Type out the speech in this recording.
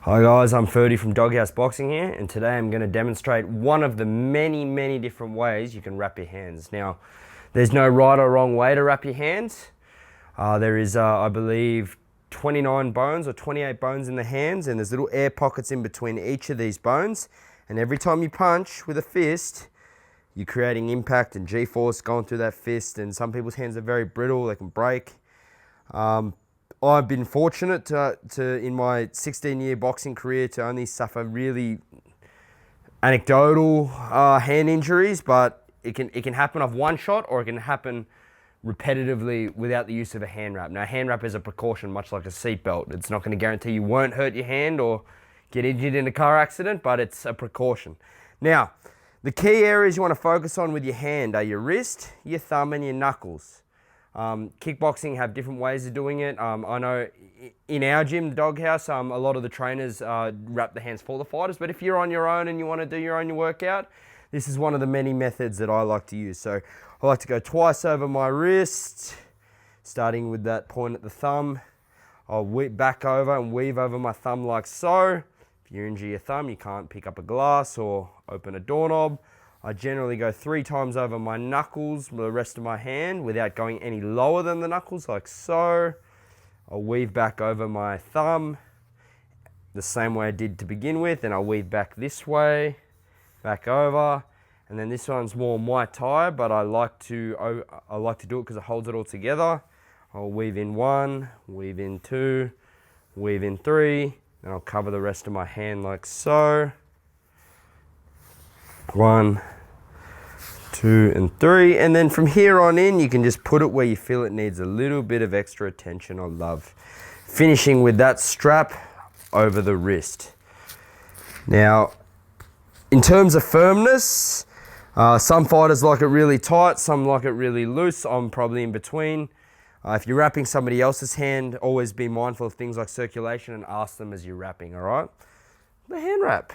Hi guys, I'm Ferdy from Doghouse Boxing here, and today I'm going to demonstrate one of the many different ways you can wrap your hands. Now, there's no right or wrong way to wrap your hands. There is, I believe, 29 bones or 28 bones in the hands, and there's little air pockets in between each of these bones. And every time you punch with a fist, you're creating impact and G-force going through that fist, and some people's hands are very brittle, they can break. I've been fortunate to in my 16-year boxing career to only suffer really anecdotal hand injuries, but it can happen off one shot or it can happen repetitively without the use of a hand wrap. Now, a hand wrap is a precaution, much like a seatbelt. It's not going to guarantee you won't hurt your hand or get injured in a car accident, but it's a precaution. Now, the key areas you want to focus on with your hand are your wrist, your thumb, and your knuckles. Kickboxing have different ways of doing it. I know in our gym, the Doghouse, a lot of the trainers wrap the hands for the fighters, but if you're on your own and you want to do your own workout, this is one of the many methods that I like to use. So I like to go twice over my wrist, starting with that point at the thumb. I'll whip back over and weave over my thumb like so. If you injure your thumb, you can't pick up a glass or open a doorknob. I generally go 3 times over my knuckles, the rest of my hand, without going any lower than the knuckles, like so. I'll weave back over my thumb, the same way I did to begin with, and I'll weave back this way, back over. And then this one's more Muay Thai, but I like to do it because it holds it all together. I'll weave in 1, weave in 2, weave in 3, and I'll cover the rest of my hand like so. 1, 2, and 3, and then from here on in, you can just put it where you feel it needs a little bit of extra attention or love. Finishing with that strap over the wrist. Now, in terms of firmness, some fighters like it really tight, some like it really loose. I'm probably in between. If you're wrapping somebody else's hand, always be mindful of things like circulation and ask them as you're wrapping, all right? The hand wrap.